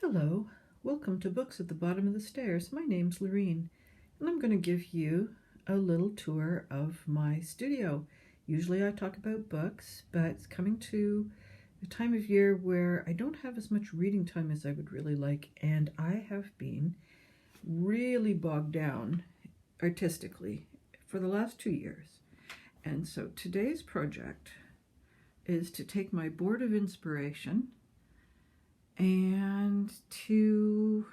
Hello, welcome to Books at the Bottom of the Stairs. My name's Lorene, and I'm going to give you a little tour of my studio. Usually I talk about books, but it's coming to a time of year where I don't have as much reading time as I would really like, and I have been really bogged down artistically for the last 2 years. And so today's project is to take my board of inspiration and to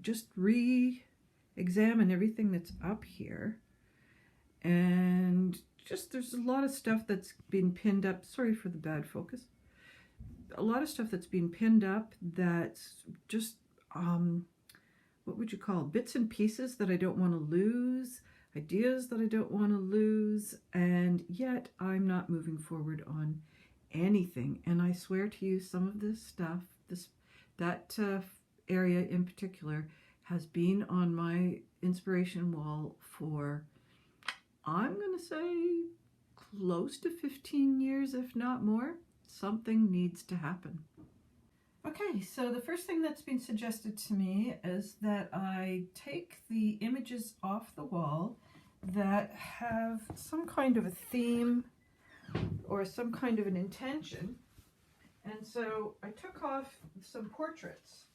just re-examine everything that's up here. And just there's a lot of stuff that's been pinned up. Sorry for the bad focus. A lot of stuff that's been pinned up that's just what would you call bits and pieces that I don't want to lose, ideas that I don't want to lose, and yet I'm not moving forward on anything. And I swear to you, some of this stuff, that area in particular, has been on my inspiration wall for, I'm going to say, close to 15 years, if not more. Something needs to happen. Okay, so the first thing that's been suggested to me is that I take the images off the wall that have some kind of a theme or some kind of an intention. And so I took off some portraits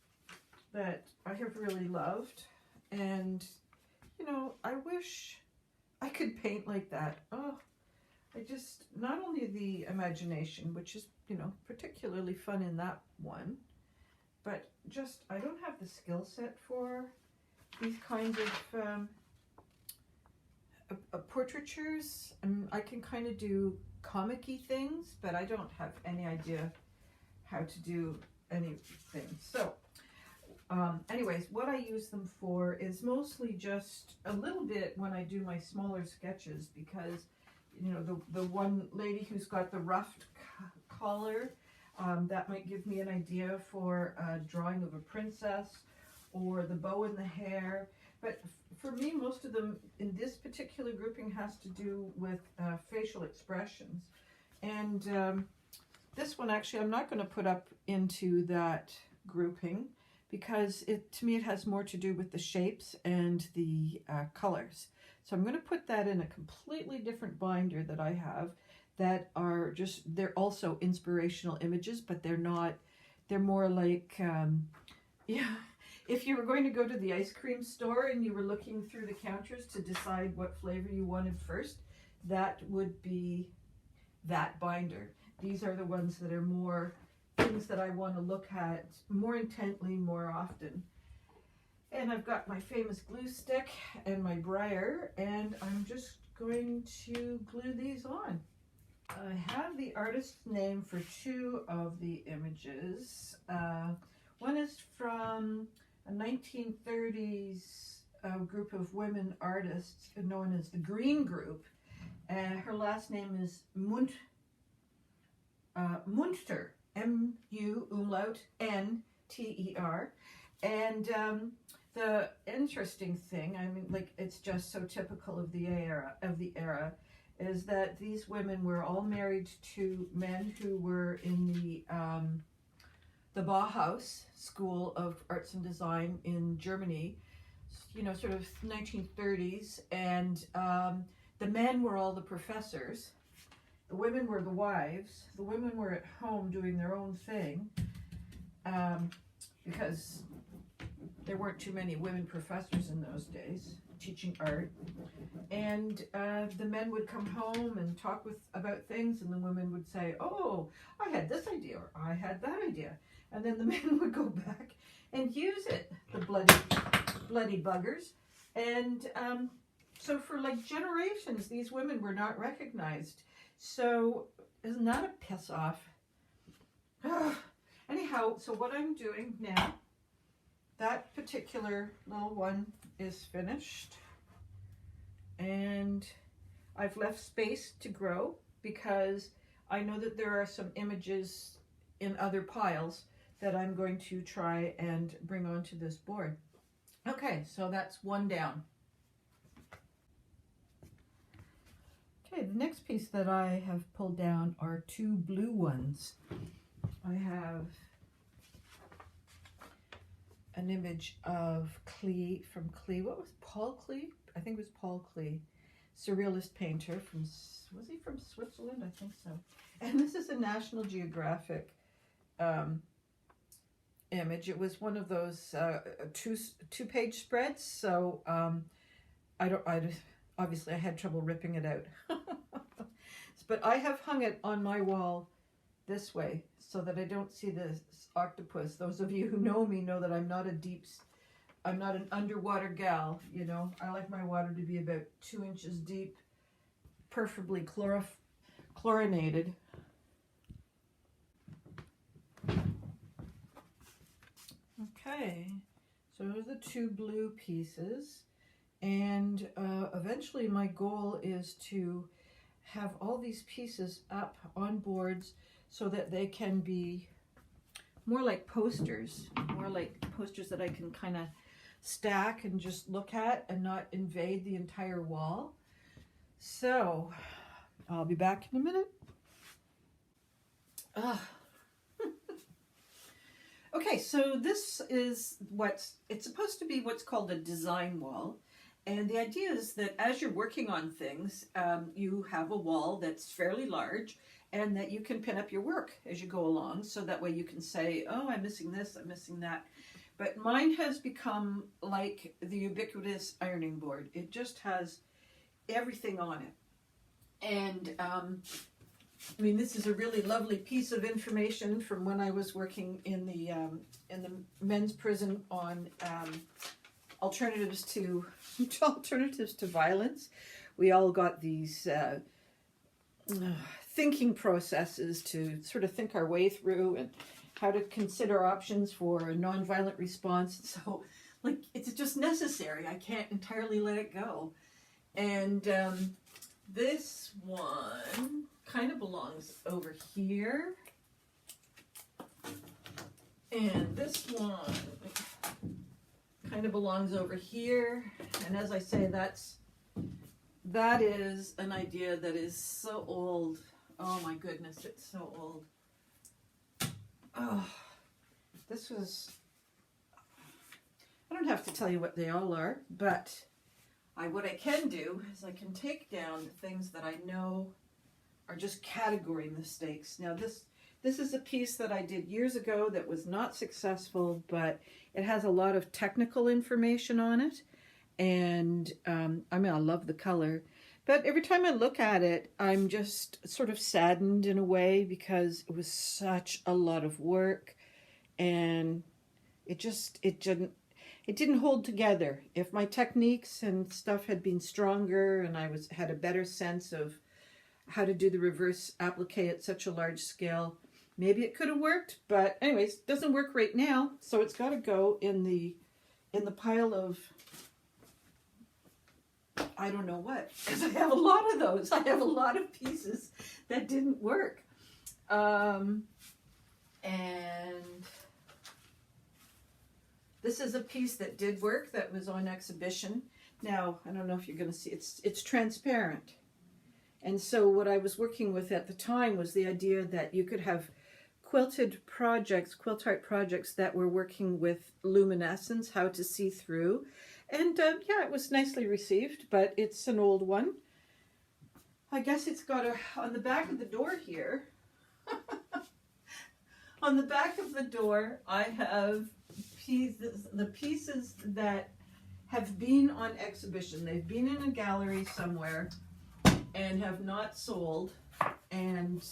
that I have really loved, and I wish I could paint like that. Oh, I just, not only the imagination, which is, particularly fun in that one, but just, I don't have the skill set for these kinds of portraitures. I can kind of do comic-y things, but I don't have any idea how to do anything. So anyways, what I use them for is mostly just a little bit when I do my smaller sketches, because the one lady who's got the ruffed collar, that might give me an idea for a drawing of a princess, or the bow in the hair. But for me, most of them in this particular grouping has to do with facial expressions. And this one, actually, I'm not going to put up into that grouping, because to me it has more to do with the shapes and the colors. So I'm going to put that in a completely different binder that I have, that are just, they're also inspirational images, but they're more like, if you were going to go to the ice cream store and you were looking through the counters to decide what flavor you wanted first, that would be that binder. These are the ones that are more things that I want to look at more intently, more often. And I've got my famous glue stick and my brayer, and I'm just going to glue these on. I have the artist's name for two of the images. One is from a 1930s group of women artists known as the Green Group. Her last name is Munter, M-U umlaut N-T-E-R. And the interesting thing, it's just so typical of the era, is that these women were all married to men who were in the Bauhaus School of Arts and Design in Germany, sort of 1930s, and the men were all the professors. The women were the wives. The women were at home doing their own thing, because there weren't too many women professors in those days teaching art. And the men would come home and talk about things, and the women would say, "Oh, I had this idea," or "I had that idea," and then the men would go back and use it, the bloody buggers. And so for like generations, these women were not recognized. So isn't that a piss off? Anyhow, so what I'm doing now, that particular little one is finished, and I've left space to grow, because I know that there are some images in other piles that I'm going to try and bring onto this board. Okay, so that's one down. Okay, the next piece that I have pulled down are two blue ones. I have an image of Klee, from Klee. What was Paul Klee? I think it was Paul Klee, surrealist painter from, was he from Switzerland? I think so. And this is a National Geographic image. It was one of those two-page spreads, so obviously I had trouble ripping it out. But I have hung it on my wall this way so that I don't see this octopus. Those of you who know me know that I'm not an underwater gal, you know. I like my water to be about 2 inches deep, preferably chlorinated. Okay, so those are the two blue pieces, and eventually my goal is to have all these pieces up on boards so that they can be more like posters that I can kind of stack and just look at and not invade the entire wall. So I'll be back in a minute. Okay, so this is it's supposed to be what's called a design wall. And the idea is that as you're working on things, you have a wall that's fairly large and that you can pin up your work as you go along. So that way you can say, oh, I'm missing this, I'm missing that. But mine has become like the ubiquitous ironing board. It just has everything on it. And I mean, this is a really lovely piece of information from when I was working in the men's prison on alternatives to violence. We all got these thinking processes to sort of think our way through and how to consider options for a nonviolent response. So, like, it's just necessary. I can't entirely let it go. And this one kind of belongs over here. And this one kind of belongs over here. And as I say, that is an idea that is so old. Oh my goodness, it's so old. Oh, this was, I don't have to tell you what they all are, but what I can do is I can take down the things that I know are just category mistakes. Now this is a piece that I did years ago that was not successful, but it has a lot of technical information on it. And I mean, I love the color, but every time I look at it, I'm just sort of saddened in a way because it was such a lot of work and it didn't hold together. If my techniques and stuff had been stronger and I had a better sense of how to do the reverse applique at such a large scale, maybe it could have worked. But anyways, it doesn't work right now, so it's got to go in the pile of I don't know what, because I have a lot of those. I have a lot of pieces that didn't work. And this is a piece that did work, that was on exhibition. Now, I don't know if you're going to see, it's transparent. And so what I was working with at the time was the idea that you could have quilt art projects that were working with luminescence, how to see through. And yeah, it was nicely received, but it's an old one. I guess it's got on the back of the door here, on the back of the door, I have the pieces that have been on exhibition. They've been in a gallery somewhere and have not sold. And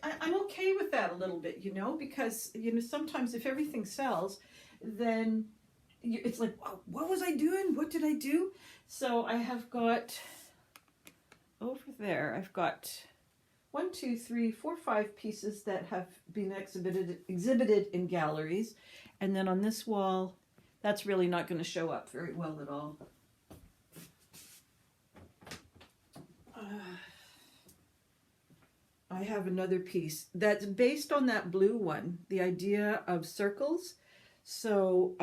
I'm okay with that a little bit, you know, because, you know, sometimes if everything sells, then it's like, wow, what was I doing? What did I do? So I have got over there, I've got 1, 2, 3, 4, 5 pieces that have been exhibited in galleries. And then on this wall, that's really not going to show up very well at all. I have another piece that's based on that blue one, the idea of circles. So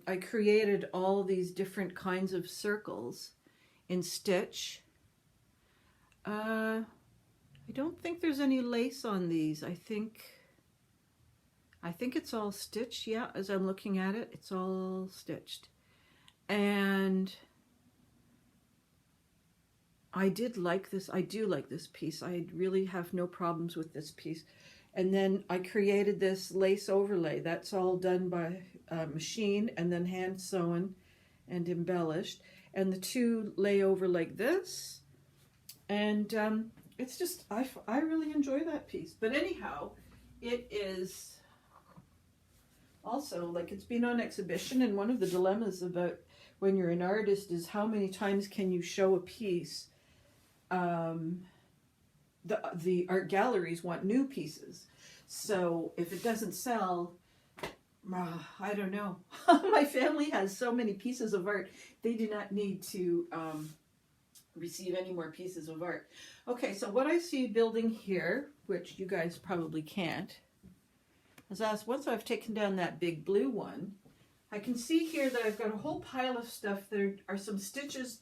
I created all these different kinds of circles in stitch. I don't think there's any lace on these. I think I think it's all stitched. Yeah, as I'm looking at it, it's all stitched. And I did like this. I do like this piece. I really have no problems with this piece. And then I created this lace overlay. That's all done by machine and then hand sewn and embellished. And the two lay over like this. And it's just, I really enjoy that piece. But anyhow, it is also, like, it's been on exhibition, and one of the dilemmas about when you're an artist is how many times can you show a piece. The art galleries want new pieces. So if it doesn't sell, I don't know. My family has so many pieces of art. They do not need to receive any more pieces of art. Okay, so what I see building here, which you guys probably can't, is once I've taken down that big blue one, I can see here that I've got a whole pile of stuff. There are some stitches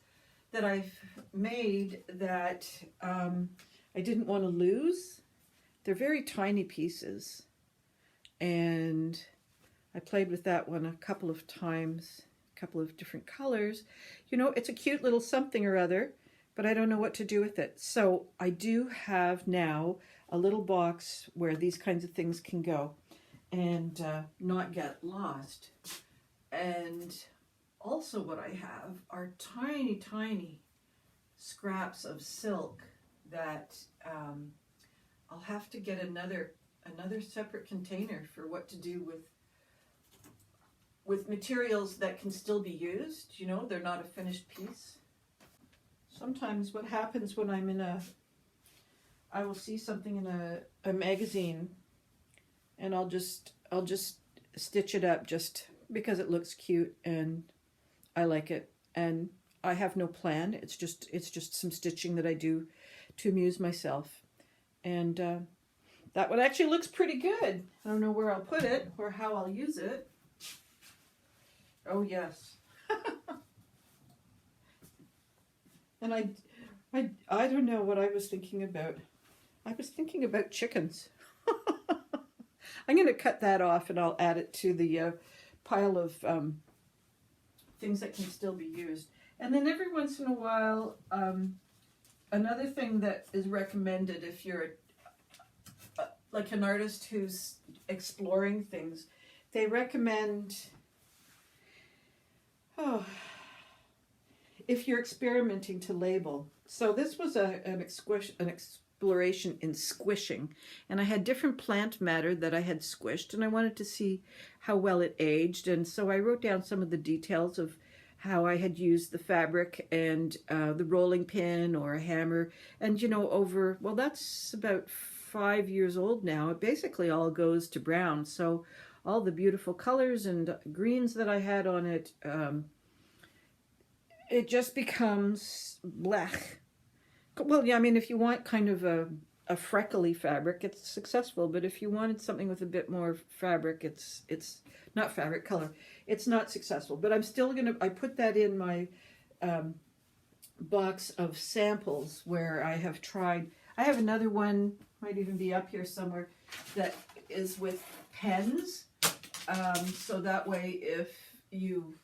that I've made that I didn't want to lose. They're very tiny pieces, and I played with that one a couple of times, a couple of different colors. You know, it's a cute little something or other, but I don't know what to do with it. So I do have now a little box where these kinds of things can go and not get lost. And also what I have are tiny, tiny scraps of silk that I'll have to get another separate container for what to do with materials that can still be used. You know, they're not a finished piece. Sometimes what happens when I will see something in a magazine, and I'll just stitch it up just because it looks cute and I like it, and I have no plan. It's just some stitching that I do to amuse myself, and that one actually looks pretty good. I don't know where I'll put it or how I'll use it. Oh yes. And I don't know what I was thinking about. I was thinking about chickens. I'm going to cut that off and I'll add it to the pile of things that can still be used. And then every once in a while, another thing that is recommended if you're like an artist who's exploring things, they recommend, if you're experimenting, to label. So this was an exploration in squishing, and I had different plant matter that I had squished, and I wanted to see how well it aged, and so I wrote down some of the details of how I had used the fabric and the rolling pin or a hammer, and you know, well, that's about 5 years old now. It basically all goes to brown, so all the beautiful colors and greens that I had on it, it just becomes blech. Well, yeah, I mean, if you want kind of a freckly fabric, it's successful. But if you wanted something with a bit more fabric, it's not fabric color. It's not successful. But I'm still I put that in my box of samples where I have tried. I have another one, might even be up here somewhere, that is with pens. So that way, if you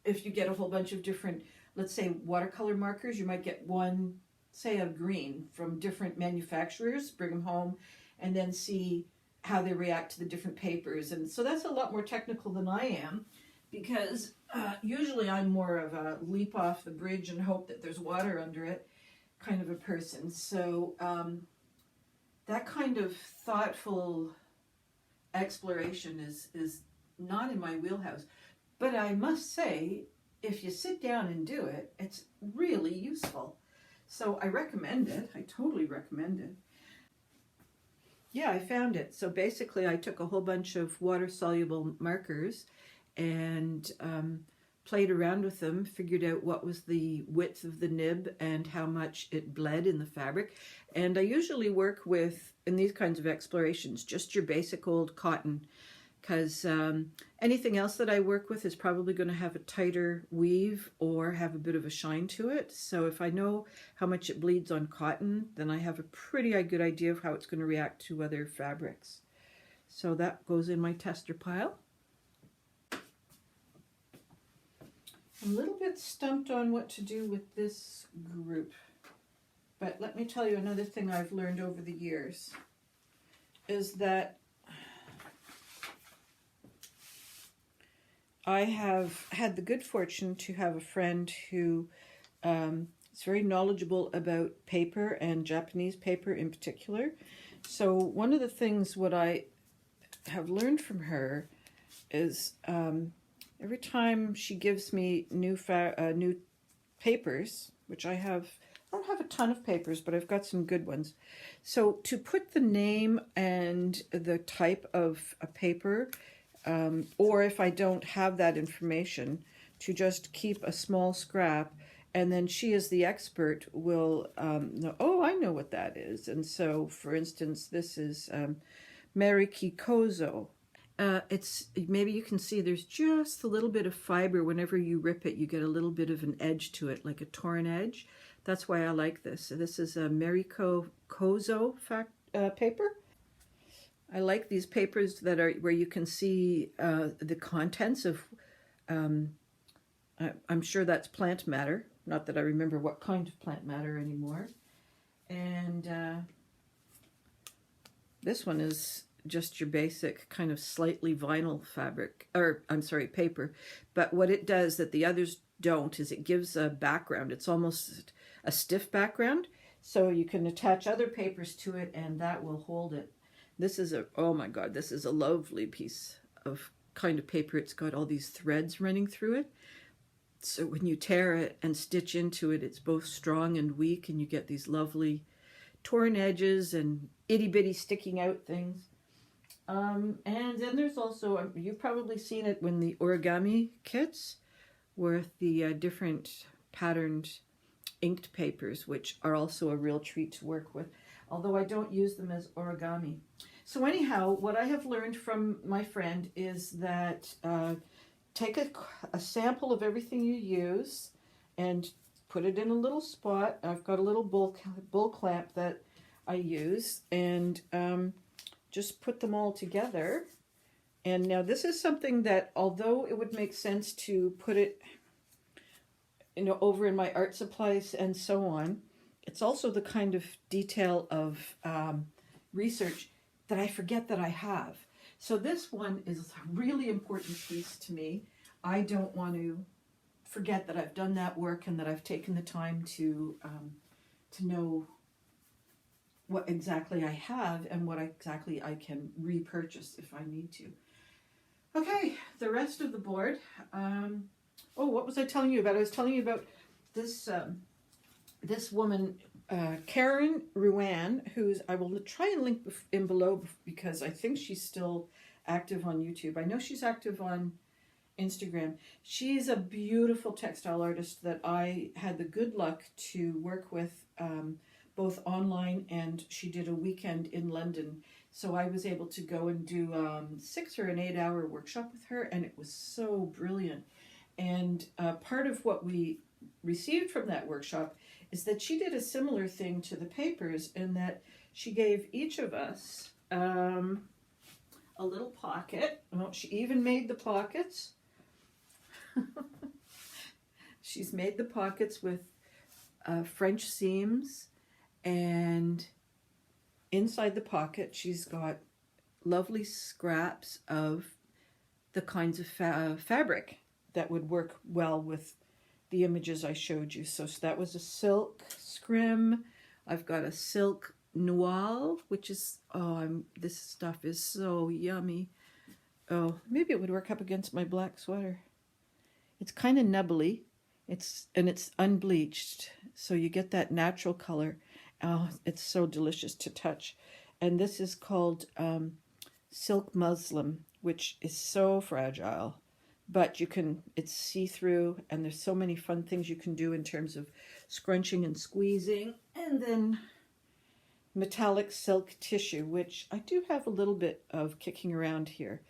get a whole bunch of different, let's say, watercolor markers, you might get one, say, of green from different manufacturers, bring them home, and then see how they react to the different papers. And so that's a lot more technical than I am, because usually I'm more of a leap off the bridge and hope that there's water under it kind of a person. So that kind of thoughtful exploration is not in my wheelhouse. But I must say, if you sit down and do it, it's really useful. So I recommend it. I totally recommend it. Yeah, I found it. So basically, I took a whole bunch of water-soluble markers and played around with them, figured out what was the width of the nib and how much it bled in the fabric. And I usually work with, in these kinds of explorations, just your basic old cotton, because anything else that I work with is probably going to have a tighter weave or have a bit of a shine to it. So if I know how much it bleeds on cotton, then I have a pretty good idea of how it's going to react to other fabrics. So that goes in my tester pile. I'm a little bit stumped on what to do with this group. But let me tell you another thing I've learned over the years is that I have had the good fortune to have a friend who is very knowledgeable about paper and Japanese paper in particular. So one of the things what I have learned from her is every time she gives me new papers, which I don't have a ton of papers, but I've got some good ones. So to put the name and the type of a paper, or if I don't have that information, to just keep a small scrap, and then she as the expert will know, oh, I know what that is. And so, for instance, this is Mariki Kozo. It's, maybe you can see there's just a little bit of fiber. Whenever you rip it, you get a little bit of an edge to it, like a torn edge. That's why I like this. So this is a Mariko Kozo paper. I like these papers that are where you can see the contents of, I'm sure that's plant matter. Not that I remember what kind of plant matter anymore. And this one is just your basic kind of slightly vinyl fabric, or I'm sorry, paper. But what it does that the others don't is it gives a background. It's almost a stiff background. So you can attach other papers to it and that will hold it. This is oh my God, this is a lovely piece of kind of paper. It's got all these threads running through it. So when you tear it and stitch into it, it's both strong and weak, and you get these lovely torn edges and itty bitty sticking out things. And then there's also, you've probably seen it when the origami kits with the different patterned inked papers, which are also a real treat to work with, although I don't use them as origami. So anyhow, what I have learned from my friend is that take a sample of everything you use and put it in a little spot. I've got a little bull clamp that I use, and just put them all together. And now this is something that, although it would make sense to put it, over in my art supplies and so on, it's also the kind of detail of research that I forget that I have. So this one is a really important piece to me. I don't want to forget that I've done that work and that I've taken the time to know what exactly I have and what exactly I can repurchase if I need to. Okay, the rest of the board. Oh, what was I telling you about? I was telling you about this this woman, Karen Ruan, who's, I will try and link in below because I think she's still active on YouTube. I know she's active on Instagram. She's a beautiful textile artist that I had the good luck to work with both online, and she did a weekend in London. So I was able to go and do 6 or an 8 hour workshop with her, and it was so brilliant. And part of what we received from that workshop is that she did a similar thing to the papers in that she gave each of us a little pocket. Well, she even made the pockets. She's made the pockets with French seams, and inside the pocket she's got lovely scraps of the kinds of fabric that would work well with the images I showed you. So that was a silk scrim. I've got a silk noir, which is, this stuff is so yummy. Oh, maybe it would work up against my black sweater. It's kind of nubbly. It's unbleached, so you get that natural color. Oh, it's so delicious to touch. And this is called silk muslin, which is so fragile, but it's see-through, and there's so many fun things you can do in terms of scrunching and squeezing. And then metallic silk tissue, which I do have a little bit of kicking around here.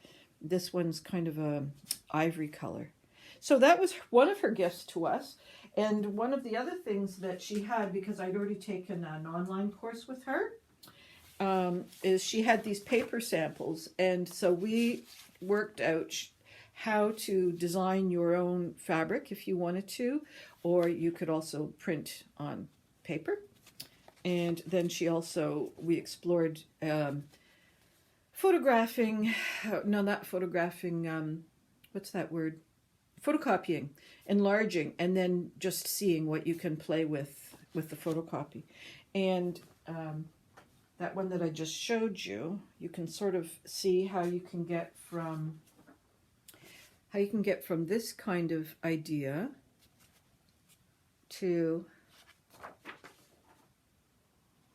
This one's kind of a ivory color. So that was one of her gifts to us. And one of the other things that she had, because I'd already taken an online course with her, is she had these paper samples, and so we worked out how to design your own fabric if you wanted to, or you could also print on paper. And then we explored photographing, no, not photographing, what's that word? Photocopying, enlarging, and then just seeing what you can play with the photocopy. And that one that I just showed you, you can sort of see how you can get from this kind of idea to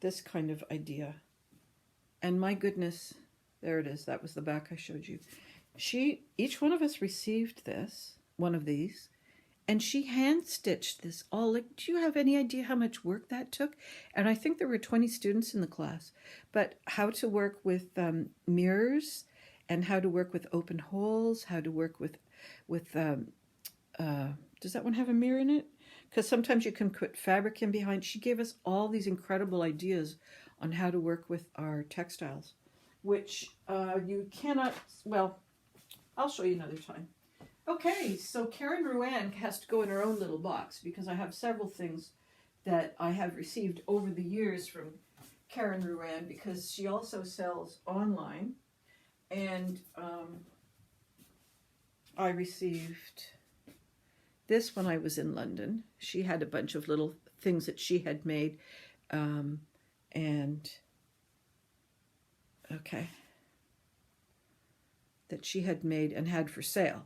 this kind of idea. And my goodness, there it is. That was the back I showed you. Each one of us received one of these, and she hand stitched this all. Like, do you have any idea how much work that took? And I think there were 20 students in the class. But how to work with mirrors, and how to work with open holes, how to work with does that one have a mirror in it? Because sometimes you can put fabric in behind. She gave us all these incredible ideas on how to work with our textiles, which you cannot, well, I'll show you another time. Okay, so Karen Ruan has to go in her own little box, because I have several things that I have received over the years from Karen Ruan, because she also sells online. And I received this when I was in London. She had a bunch of little things that she had made, that she had made and had for sale.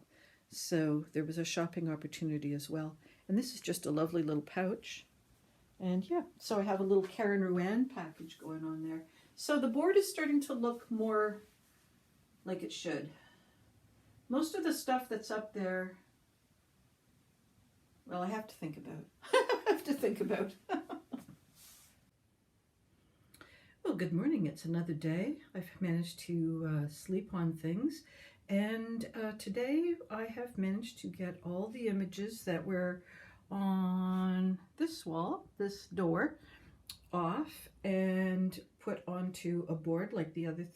So there was a shopping opportunity as well. And this is just a lovely little pouch. And yeah, so I have a little Karen Ruan package going on there. So the board is starting to look more like it should. Most of the stuff that's up there, well, I have to think about. Well, good morning. It's another day. I've managed to sleep on things. And today I have managed to get all the images that were on this wall, this door, off and put onto a board like the other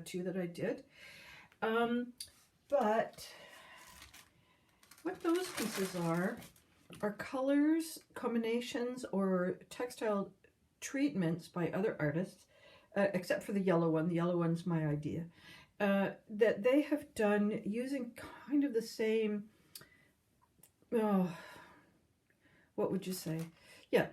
two that I did. But what those pieces are colors, combinations, or textile treatments by other artists, except for the yellow one. The yellow one's my idea. That they have done using kind of the same, what would you say? Yeah,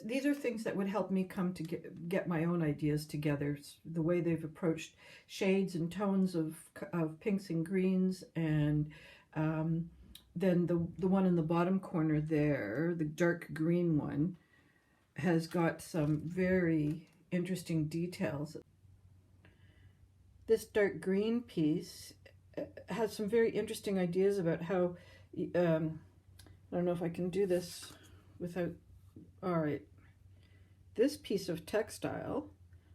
these are things that would help me come to get my own ideas together. The way they've approached shades and tones of pinks and greens, and then the one in the bottom corner there, the dark green one, has got some very interesting details. This dark green piece has some very interesting ideas about how, I don't know if I can do this without, all right. This piece of textile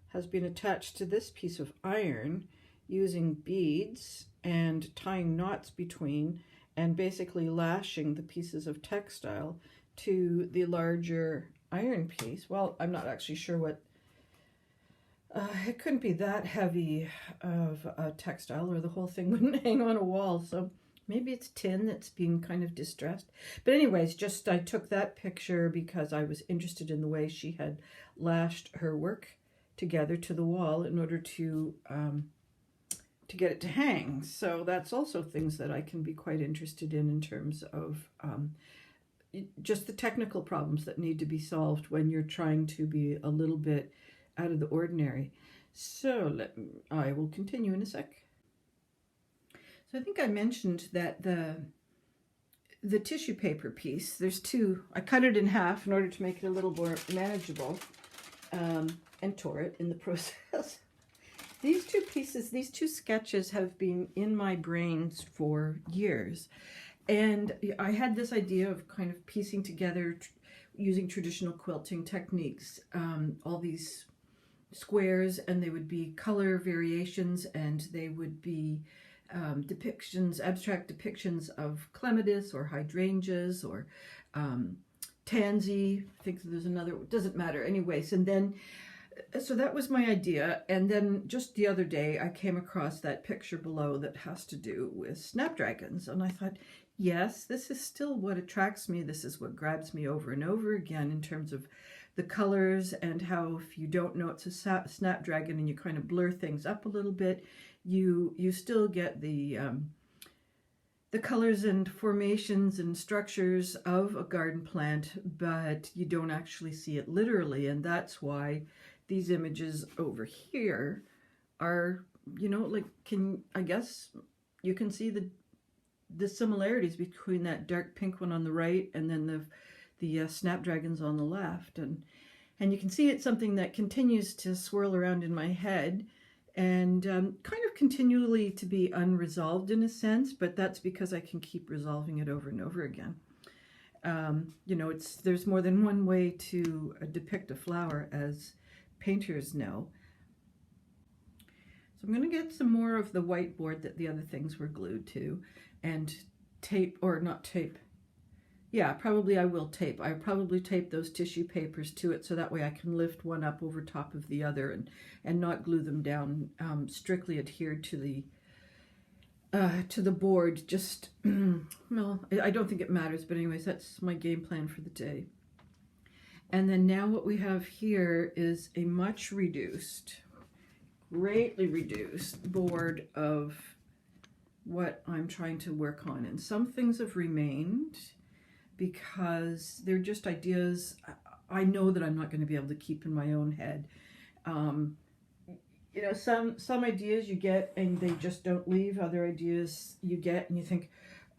has been attached to this piece of iron using beads and tying knots between, and basically lashing the pieces of textile to the larger iron piece. Well, I'm not actually sure what, it couldn't be that heavy of a textile, or the whole thing wouldn't hang on a wall. So maybe it's tin that's being kind of distressed. But anyways, I took that picture because I was interested in the way she had lashed her work together to the wall in order to get it to hang. So that's also things that I can be quite interested in terms of just the technical problems that need to be solved when you're trying to be a little bit out of the ordinary. So I will continue in a sec. So I think I mentioned that the tissue paper piece, there's two, I cut it in half in order to make it a little more manageable, and tore it in the process. These two pieces, these two sketches have been in my brains for years. And I had this idea of kind of piecing together, using traditional quilting techniques, all these squares, and they would be color variations, and they would be depictions, abstract depictions of clematis or hydrangeas or tansy. I think there's another, doesn't matter anyways. And then so that was my idea. And then just the other day, I came across that picture below that has to do with snapdragons. And I thought, yes, this is still what attracts me. This is what grabs me over and over again in terms of the colors and how if you don't know it's a snapdragon and you kind of blur things up a little bit, you still get the colors and formations and structures of a garden plant, but you don't actually see it literally. And that's why these images over here are, like, I guess you can see the similarities between that dark pink one on the right and then the snapdragons on the left. And you can see it's something that continues to swirl around in my head and kind of continually to be unresolved in a sense, but that's because I can keep resolving it over and over again. There's more than one way to depict a flower, as painters know. So I'm going to get some more of the whiteboard that the other things were glued to and tape, or not tape. Yeah, probably I will tape. I probably tape those tissue papers to it so that way I can lift one up over top of the other and not glue them down strictly adhered to the board. Just, well, I don't think it matters, but anyways, that's my game plan for the day. And then now what we have here is a much reduced, greatly reduced board of what I'm trying to work on. And some things have remained because they're just ideas I know that I'm not going to be able to keep in my own head. Some ideas you get and they just don't leave. Other ideas you get and you think,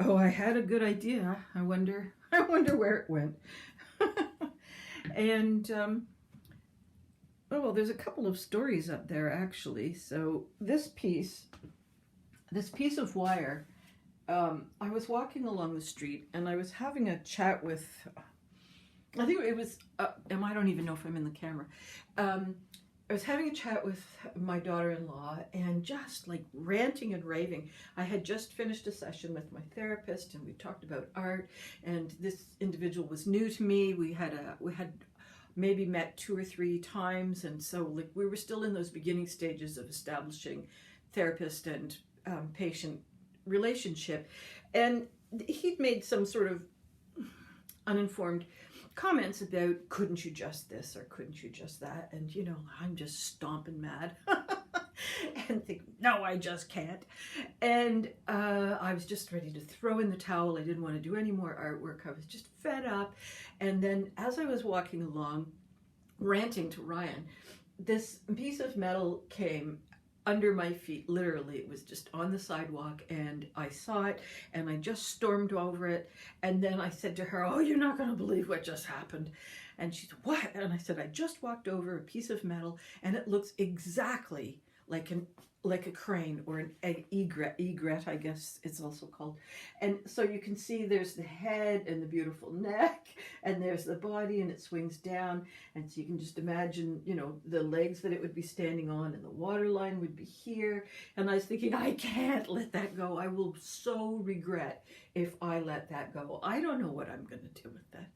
oh, I had a good idea. I wonder where it went. And well, there's a couple of stories up there actually. So this piece of wire, I was walking along the street and I was having a chat with, I think it was, I don't even know if I'm in the camera. I was having a chat with my daughter-in-law and just like ranting and raving. I had just finished a session with my therapist and we talked about art, and this individual was new to me. We had maybe met 2 or 3 times, and so like we were still in those beginning stages of establishing therapist and patient relationship. And he'd made some sort of uninformed comments about, couldn't you just this or couldn't you just that? And I'm just stomping mad and think, no, I just can't. And I was just ready to throw in the towel. I didn't want to do any more artwork. I was just fed up. And then as I was walking along, ranting to Ryan, this piece of metal came under my feet. Literally, it was just on the sidewalk and I saw it and I just stormed over it. And then I said to her, oh, you're not going to believe what just happened. And she said, what? And I said, I just walked over a piece of metal and it looks exactly like a crane or an egret, I guess it's also called. And so you can see there's the head and the beautiful neck, and there's the body, and it swings down. And so you can just imagine, the legs that it would be standing on, and the water line would be here. And I was thinking, I can't let that go. I will so regret if I let that go. I don't know what I'm going to do with that.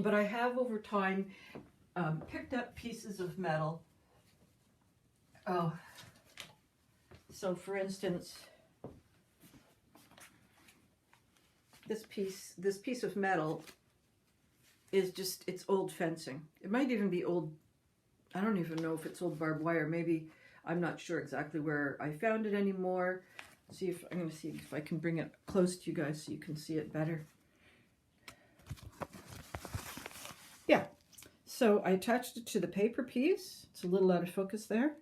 But I have over time picked up pieces of metal. Oh, so for instance, this piece of metal is just, it's old fencing. It might even be old, I don't even know if it's old barbed wire. Maybe, I'm not sure exactly where I found it anymore. I'm going to see if I can bring it close to you guys so you can see it better. Yeah, so I attached it to the paper piece. It's a little out of focus there.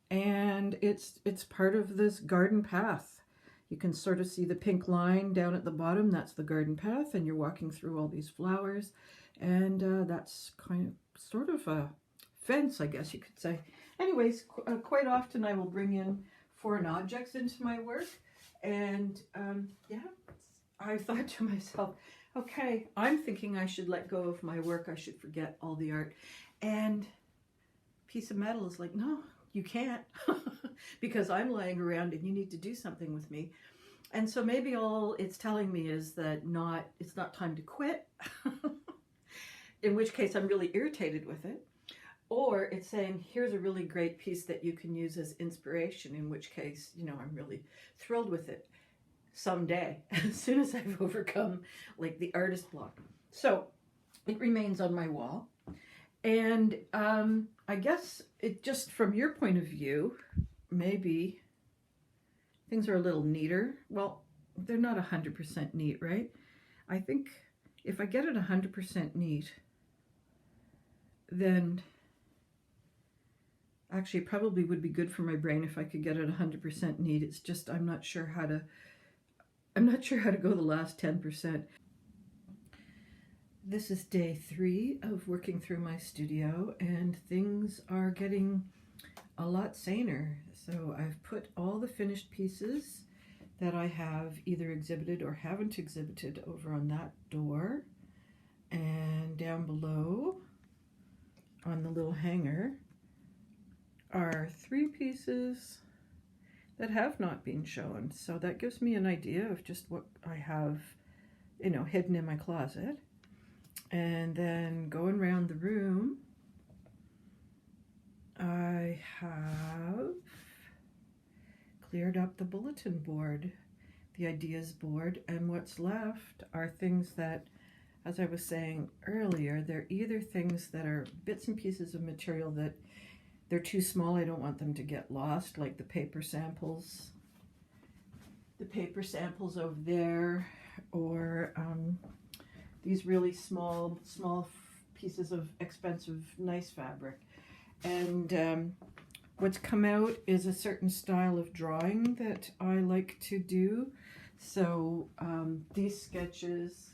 And it's part of this garden path. You can sort of see the pink line down at the bottom. That's the garden path, and you're walking through all these flowers. And that's sort of a fence, I guess you could say. Anyways, quite often I will bring in foreign objects into my work. And yeah, I thought to myself, okay, I'm thinking I should let go of my work. I should forget all the art. And piece of metal is like, no, you can't, because I'm lying around and you need to do something with me. And so maybe all it's telling me is that it's not time to quit, in which case I'm really irritated with it. or it's saying, here's a really great piece that you can use as inspiration, in which case, you know, I'm really thrilled with it someday, as soon as I've overcome like the artist block. So it remains on my wall. And I guess it just, from your point of view, maybe things are a little neater. Well, they're not 100% neat, right? I think if I get it 100% neat, then actually it probably would be good for my brain if I could get it 100% neat. It's just I'm not sure how to go the last 10%. This is day 3 of working through my studio, and things are getting a lot saner. So I've put all the finished pieces that I have either exhibited or haven't exhibited over on that door, and down below on the little hanger are 3 pieces that have not been shown. So that gives me an idea of just what I have, you know, hidden in my closet. And then going around the room, I have cleared up the bulletin board, the ideas board, and what's left are things that, as I was saying earlier, they're either things that are bits and pieces of material that they're too small, I don't want them to get lost, like the paper samples over there, or these really small pieces of expensive, nice fabric. And what's come out is a certain style of drawing that I like to do. So these sketches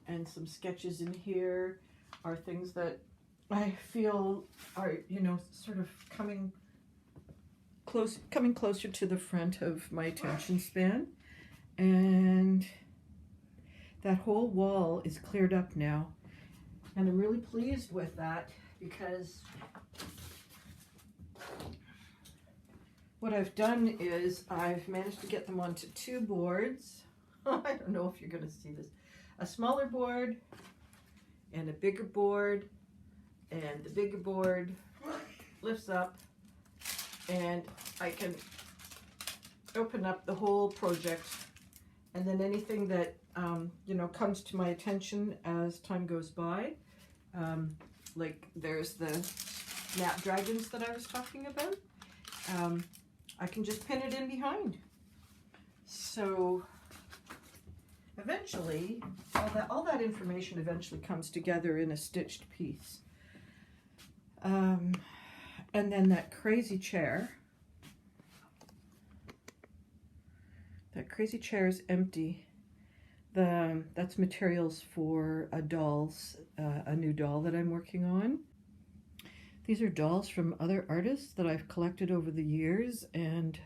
and some sketches in here are things that I feel are, you know, sort of coming closer to the front of my attention span. And that whole wall is cleared up now, and I'm really pleased with that, because what I've done is I've managed to get them onto 2 boards. I don't know if you're going to see this. A smaller board and a bigger board, and the bigger board lifts up and I can open up the whole project, and then anything that you know, comes to my attention as time goes by, like there's the snapdragons that I was talking about, I can just pin it in behind. So eventually all that information eventually comes together in a stitched piece. And then that crazy chair is empty. That's materials for a new doll that I'm working on. These are dolls from other artists that I've collected over the years, and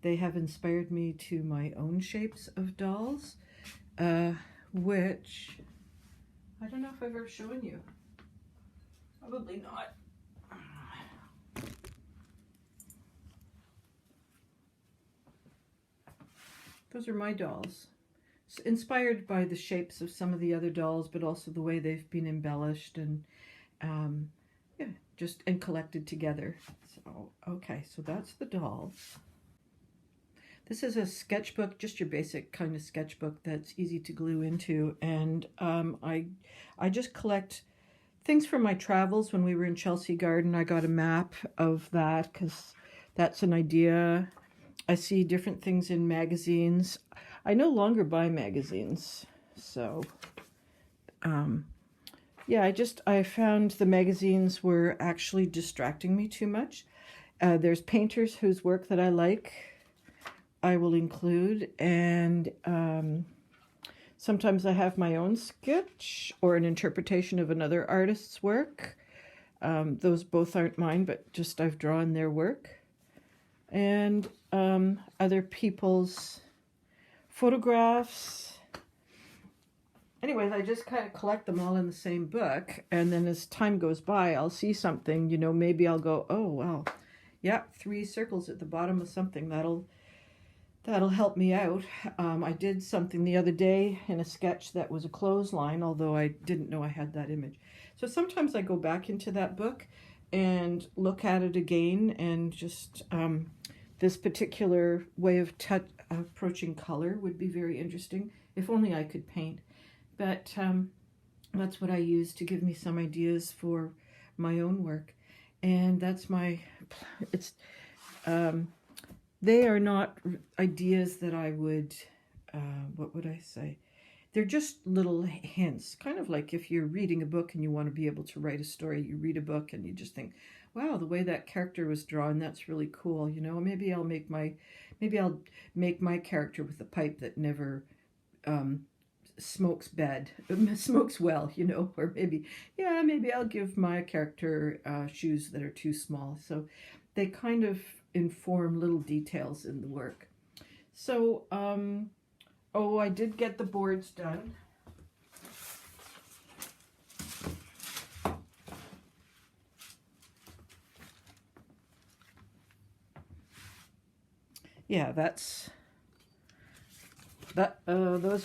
they have inspired me to my own shapes of dolls, which I don't know if I've ever shown you. Probably not. Those are my dolls. Inspired by the shapes of some of the other dolls, but also the way they've been embellished and yeah, just and collected together. So okay, so that's the dolls. This is a sketchbook, just your basic kind of sketchbook that's easy to glue into, and I just collect things from my travels. When we were in Chelsea Garden, I got a map of that because that's an idea. I see different things in magazines. I no longer buy magazines, so yeah, I found the magazines were actually distracting me too much. There's painters whose work that I like, I will include, and sometimes I have my own sketch or an interpretation of another artist's work. Those both aren't mine, but just I've drawn their work. And other people's photographs. Anyways, I just kind of collect them all in the same book, and then as time goes by, I'll see something, you know, maybe I'll go, oh, well, yeah, 3 circles at the bottom of something, that'll help me out. I did something the other day in a sketch that was a clothesline, although I didn't know I had that image. So sometimes I go back into that book and look at it again, and just this particular way of approaching color would be very interesting. If only I could paint. But that's what I use to give me some ideas for my own work. And that's they are not ideas that I would, what would I say? They're just little hints, kind of like if you're reading a book and you want to be able to write a story, you read a book and you just think, wow, the way that character was drawn, that's really cool. You know, maybe I'll make my character with a pipe that never smokes well, you know, or maybe I'll give my character shoes that are too small. So they kind of inform little details in the work. So, oh, I did get the boards done. Yeah, those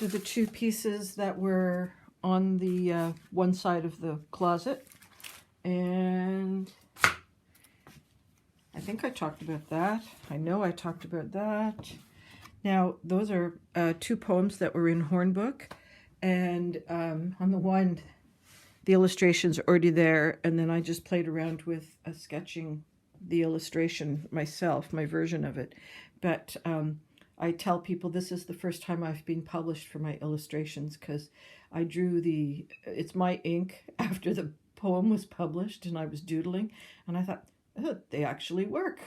are the two pieces that were on the one side of the closet. And I think I talked about that. I know I talked about that. Now, those are two poems that were in Hornbook. And on the one, the illustration's already there. And then I just played around with sketching the illustration myself, my version of it. But I tell people this is the first time I've been published for my illustrations, because I drew it's my ink after the poem was published, and I was doodling, and I thought, oh, they actually work.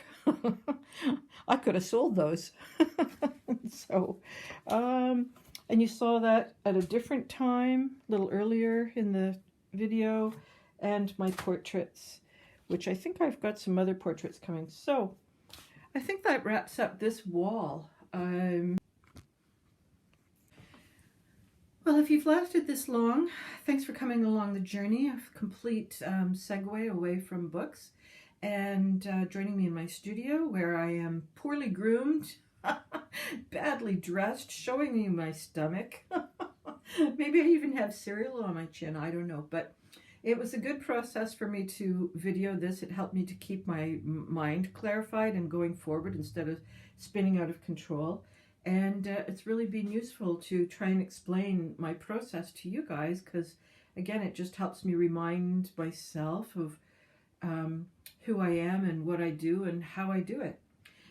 I could have sold those. So, and you saw that at a different time, a little earlier in the video, and my portraits, which I think I've got some other portraits coming. So I think that wraps up this wall. Well, if you've lasted this long, thanks for coming along the journey of complete segue away from books and joining me in my studio, where I am poorly groomed, badly dressed, showing you my stomach. Maybe I even have cereal on my chin, I don't know. But it was a good process for me to video this. It helped me to keep my mind clarified and going forward instead of spinning out of control. And it's really been useful to try and explain my process to you guys, because, again, it just helps me remind myself of who I am and what I do and how I do it.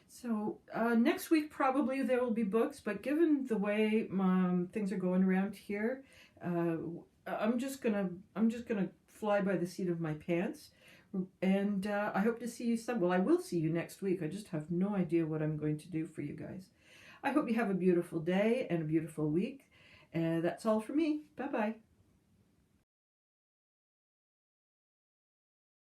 So next week probably there will be books, but given the way things are going around here, I'm just gonna fly by the seat of my pants. And I hope to see you I will see you next week. I just have no idea what I'm going to do for you guys. I hope you have a beautiful day and a beautiful week. That's all for me. Bye-bye.